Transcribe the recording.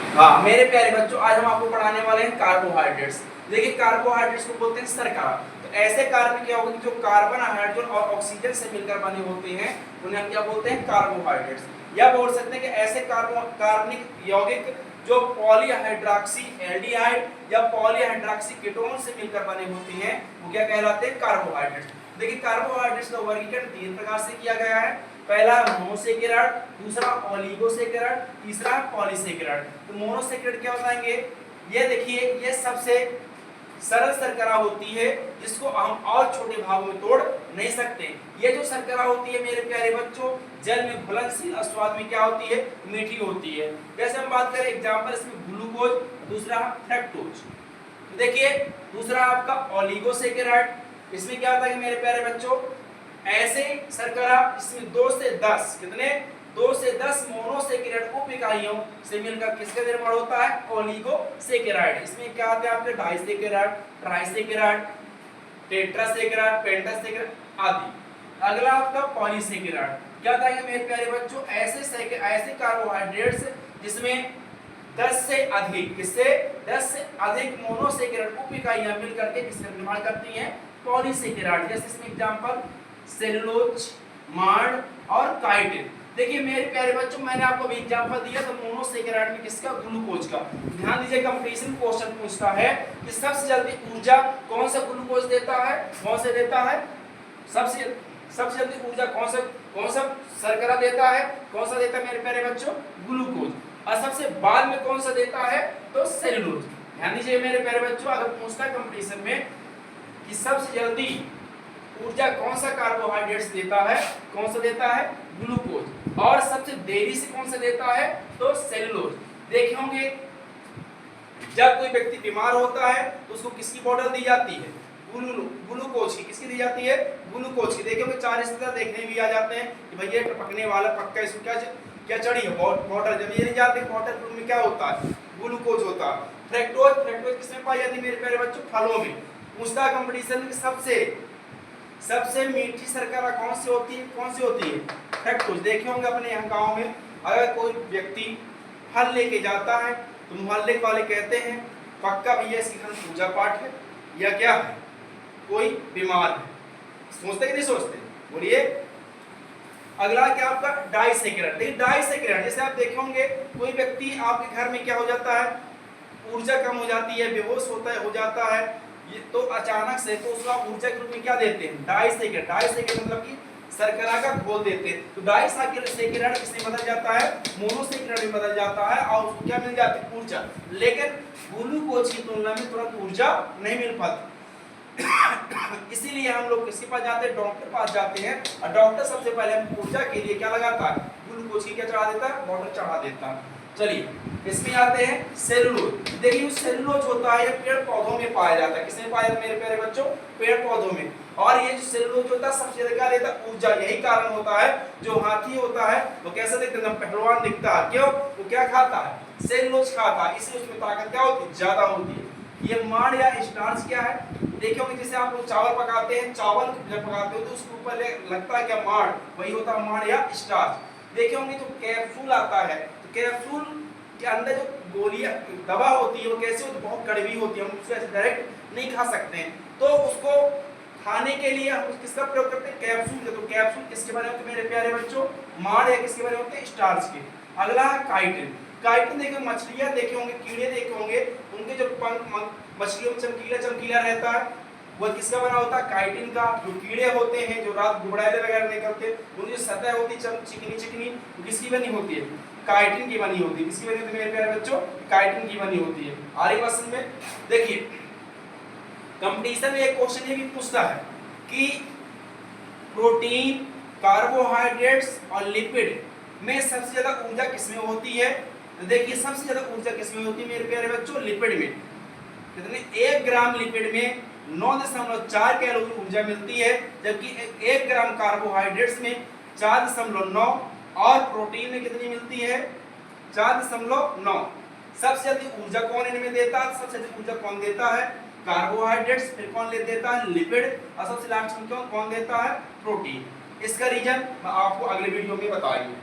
हाँ मेरे प्यारे बच्चों, आज हम आपको पढ़ाने वाले हैं कार्बोहाइड्रेट्स। देखिए कार्बोहाइड्रेट्स को बोलते हैं शर्करा। तो ऐसे कार्बन क्या होगा कि जो कार्बन, हाइड्रोजन और ऑक्सीजन से मिलकर बने होते हैं उन्हें हम क्या बोलते हैं, कार्बोहाइड्रेट्स। या बोल सकते हैं कि ऐसे कार्बनिक यौगिक जो पॉलीहाइड्रॉक्सी एल्डिहाइड या पॉलीहाइड्रॉक्सी कीटोन से मिलकर बने होते हैं वो क्या कहलाते हैं, कार्बोहाइड्रेट्स। देखिए कार्बोहाइड्रेट्स का वर्गीकरण तीन प्रकार से किया गया है। पहला मोनोसेकेराइड, दूसरा ओलिगोसेकेराइड, तीसरा पॉलीसेकेराइड। तो मोनोसेकेराइड क्या बताएंगे, ये देखिए ये सबसे सरल शर्करा होती है जिसको हम और छोटे भागों में तोड़ नहीं सकते। ये जो शर्करा होती है मेरे प्यारे बच्चों, जल में घुलनशील और स्वाद में क्या होती है, मीठी होती है। जैसे हम बात करें एग्जांपल इसमें ग्लूकोज, दूसरा फ्रक्टोज। तो देखिए दूसरा आपका ओलिगोसेकेराइड, इसमें क्या होता है मेरे प्यारे बच्चों, ऐसे शर्करा इसमें 2 से 10 कितने 2 से 10 मोनोसेकेराइड उप इकाइयों से मिलकर किसका निर्माण होता है, ओलिगोसेकेराइड। इसमें क्या आते हैं आपके डाइसेकेराइड, ट्राइसेकेराइड, टेट्रासेकेराइड, पेंटासेकेराइड आदि। अगला आपका पॉलीसेकेराइड, क्या होता है मेरे प्यारे बच्चों, ऐसे कार्बोहाइड्रेट्स जिसमें 10 से अधिक किससे 10 से अधिक मोनोसेकेराइड उप इकाइयां मिलकर के किसका निर्माण करती हैं, पॉलीसेकेराइड। जैसे इसमें एग्जांपल सेलुलोज, मार्ड और काइटिन। देखिए मेरे प्यारे बच्चों, मैंने आपको अभी एग्जांपल दिया था मोनोसेकेराइड में किसका, ग्लूकोज का। ध्यान दीजिए कंपटीशन क्वेश्चन पूछता है कि सबसे जल्दी ऊर्जा कौन सा ग्लूकोज देता है, कौन से देता है, सबसे जल्दी ऊर्जा कौन सा शर्करा देता है, कौन सा देता है मेरे प्यारे बच्चों, ग्लूकोज। और सबसे बाद में कौन सा देता है, तो सेलुलोज। ध्यान दीजिए मेरे प्यारे बच्चों, अगर पूछता है कंपटीशन में कि सबसे जल्दी ऊर्जा कौन सा कार्बोहाइड्रेट्स देता है, कौन सा देता है, ग्लूकोज। और सबसे देरी से कौन सा देता है, तो सेलुलोज। देखे होंगे जब कोई व्यक्ति बीमार होता है तो उसको किसकी बोतल दी जाती है, ग्लूकोज की। किसकी दी जाती है, ग्लूकोज की। देखे होंगे 4 रिश्तेदार देखने भी आ जाते हैं कि भैया टपकने वाला पक्का, इसको क्या चढ़ी है बोतल। जब ये नहीं जाते बोतल में क्या होता है, ग्लूकोज होता है। फ्रक्टोज किसमें पाई जाती है मेरे प्यारे बच्चों, फलों में। पूछता कंपटीशन में सबसे मीठी शर्करा कौन सी होती है, फ्रक्टोज। देखे होंगे अपने यहाँ गांव में अगर कोई व्यक्ति फल लेके जाता है तो मोहल्ले वाले कहते हैं पक्का भैया इसकी घर पूजा पाठ है या क्या है, कोई बीमार है। सोचते कि नहीं सोचते, बोलिए। अगला क्या आपका डाइसेकेराइड। देखिए डाइसेकेराइड जैसे आप देखे होंगे कोई व्यक्ति आपके घर में क्या हो जाता है, ऊर्जा कम हो जाती है, बेहोश हो जाता है, ये तो अचानक से, तो उसको आप ऊर्जा के रूप में क्या देते हैं, डाइसेकेराइड मतलब कि शर्करा का घोल देते हैं। तो डाइसेकेराइड किसमें बदल जाता है, मोनोसेकेराइड में बदल जाता है और उसको क्या मिल जाती है, ऊर्जा। लेकिन ग्लूकोज की तुलना में तुरंत ऊर्जा नहीं मिल पाती। इसीलिए हम लोग किसके पास जाते हैं, डॉक्टर पास जाते हैं। और डॉक्टर सबसे पहले हम ऊर्जा के लिए क्या लगाता है, ग्लूकोज की क्या चढ़ा देता है, बॉटल चढ़ा देता है। चलिए इसमें आते हैं सेलुलोज। देखिए सेलुलोज होता है पेड़ पौधों में पाया जाता है। किसमें पाया जाता है मेरे प्यारे बच्चों, पेड़ पौधों में। और ये जो सेलुलोज होता है सबसे ज्यादा क्या देता है, ऊर्जा। यही कारण होता है जो हाथी होता है वो कैसा दिखता है, पहलवान दिखता है। क्यों, वो क्या खाता है, सेलुलोज खाता है, इसलिए उसमें ताकत क्या होती है, ज्यादा होती है। ये माड़ या स्टार्च क्या है, देखोगे जैसे आप लोग चावल पकाते हैं, चावल जब पकाते हो तो उसके ऊपर लगता है क्या, माड़, वही होता है माड़ या स्टार्च। देखे होंगे जो कैप्सूल आता है, तो कैप्सूल के अंदर जो गोलियां दवा होती है वो कैसे होती है, बहुत कड़वी होती है, हम उसको ऐसे डायरेक्ट नहीं खा सकते हैं। तो उसको खाने के लिए हम किसका प्रयोग करते हैं, कैप्सूल का। तो कैप्सूल किसके बने होते हैं मेरे प्यारे बच्चों, माड़ या किसके बने होते हैं, स्टार्च के। अगला है काइटिन। काइटिन देखो मछलियां देखे होंगे, कीड़े देखे होंगे, उनके जो पंख मछलियों में चमकीला रहता है, वो किसका बना होता है, काइटिन का। जो कीड़े होते हैं जो रात गुबड़ैले वगैरह निकलते, उनकी जो सतह होती है चिकनी वो किसकी बनी होती है, काइटिन की बनी होती है। किसकी बनी होती है मेरे प्यारे बच्चों, काइटिन की बनी होती है। आगे क्वेश्चन में देखिए कंपटीशन में एक क्वेश्चन ये भी पूछता है कि प्रोटीन, कार्बोहाइड्रेट्स और लिपिड में सबसे ज्यादा ऊर्जा किसमें होती है। तो देखिए सबसे ज्यादा ऊर्जा किसमें होती है मेरे प्यारे बच्चों, लिपिड में। कितने, 1 ग्राम लिपिड में 9.4 कैलोरी ऊर्जा मिलती है, जबकि 1 ग्राम कार्बोहाइड्रेट्स में 4.9 और प्रोटीन में कितनी मिलती है, 4.9। सबसे ज्यादा ऊर्जा कौन इनमें देता है, सबसे ज्यादा ऊर्जा कौन देता है, कार्बोहाइड्रेट्स, फिर कौन ले देता है, लिपिड, और सबसे लास्ट में कौन देता है, प्रोटीन। इसका रीजन मैं आपको अगले वीडियो में बताएंगे।